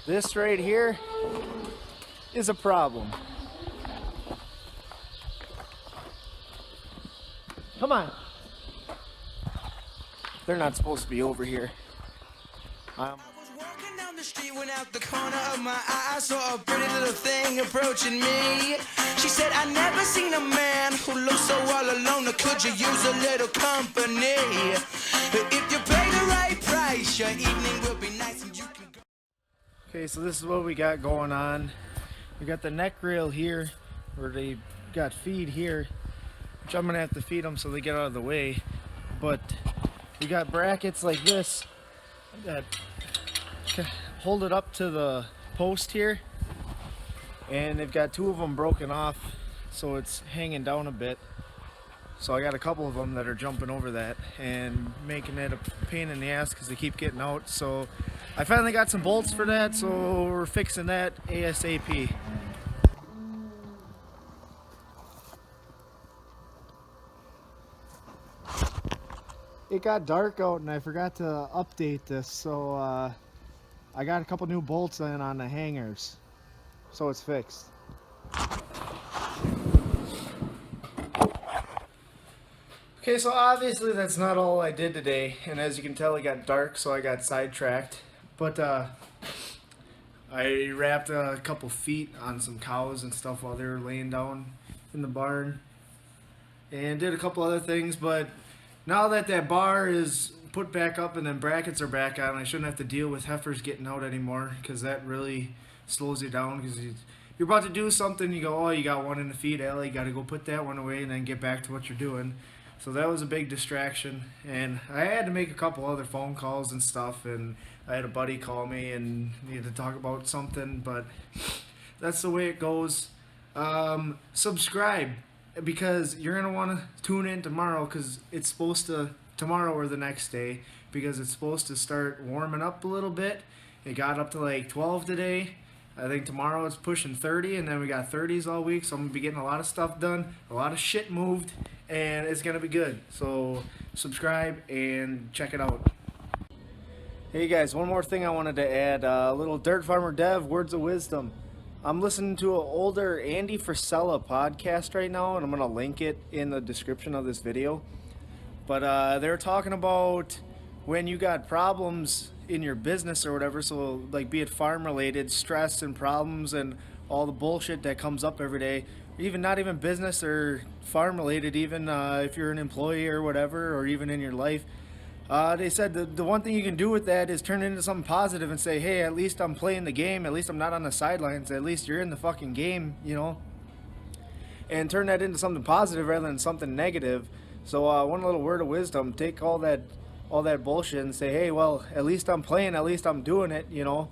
This right here is a problem. Come on. They're not supposed to be over here. I was walking down the street when out the corner of my eye I saw a pretty little thing approaching me. She said, I never seen a man who looks so all alone. Could you use a little company? If you pay the right price, your evening will be nice and you can go. Okay, so this is what we got going on. We got the neck rail here, where they got feed here, which I'm gonna have to feed them so they get out of the way. But we got brackets like this that hold it up to the post here, and they've got two of them broken off, so it's hanging down a bit. So I got a couple of them that are jumping over that and making it a pain in the ass because they keep getting out. So I finally got some bolts for that, so we're fixing that ASAP. It got dark out and I forgot to update this, so I got a couple new bolts in on the hangers, so it's fixed. Okay, so obviously that's not all I did today, and as you can tell it got dark, so I got sidetracked. But I wrapped a couple feet on some cows and stuff while they were laying down in the barn, and did a couple other things. But now that that bar is put back up and then brackets are back on, I shouldn't have to deal with heifers getting out anymore, because that really slows you down. Because you're about to do something, you go, oh, you got one in the feed alley, you got to go put that one away and then get back to what you're doing. So that was a big distraction, and I had to make a couple other phone calls and stuff, and I had a buddy call me and needed to talk about something, but that's the way it goes. Subscribe, because you're going to want to tune in tomorrow, because it's supposed to, tomorrow or the next day, because it's supposed to start warming up a little bit. It got up to like 12 today. I think tomorrow it's pushing 30, and then we got 30s all week, so I'm going to be getting a lot of stuff done, a lot of shit moved, and it's going to be good. So subscribe and check it out. Hey guys, one more thing I wanted to add, a little Dirt Farmer Dev, words of wisdom. I'm listening to an older Andy Frisella podcast right now, and I'm going to link it in the description of this video. But they're talking about when you got problems in your business or whatever, so like be it farm related, stress and problems and all the bullshit that comes up every day, even not even business or farm related, even if you're an employee or whatever, or even in your life, they said the one thing you can do with that is turn it into something positive and say, hey, at least I'm playing the game, at least I'm not on the sidelines, at least you're in the fucking game, you know, and turn that into something positive rather than something negative. So one little word of wisdom, take all that bullshit and say, hey, well, at least I'm playing, at least I'm doing it, you know.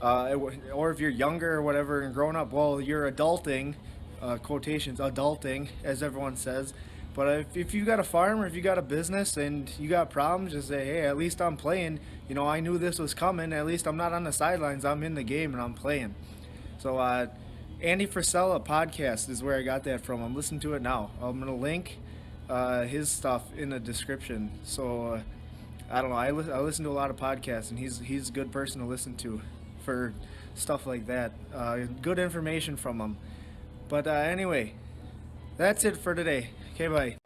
Or if you're younger or whatever and growing up, well, you're adulting, quotations, adulting, as everyone says. But if you got a farm or if you got a business and you got problems, just say, hey, at least I'm playing. You know, I knew this was coming. At least I'm not on the sidelines. I'm in the game and I'm playing. So Andy Frisella podcast is where I got that from. I'm listening to it now. I'm going to link his stuff in the description. So I don't know. I listen to a lot of podcasts, and he's a good person to listen to for stuff like that. Good information from him. But anyway, that's it for today. Okay, bye.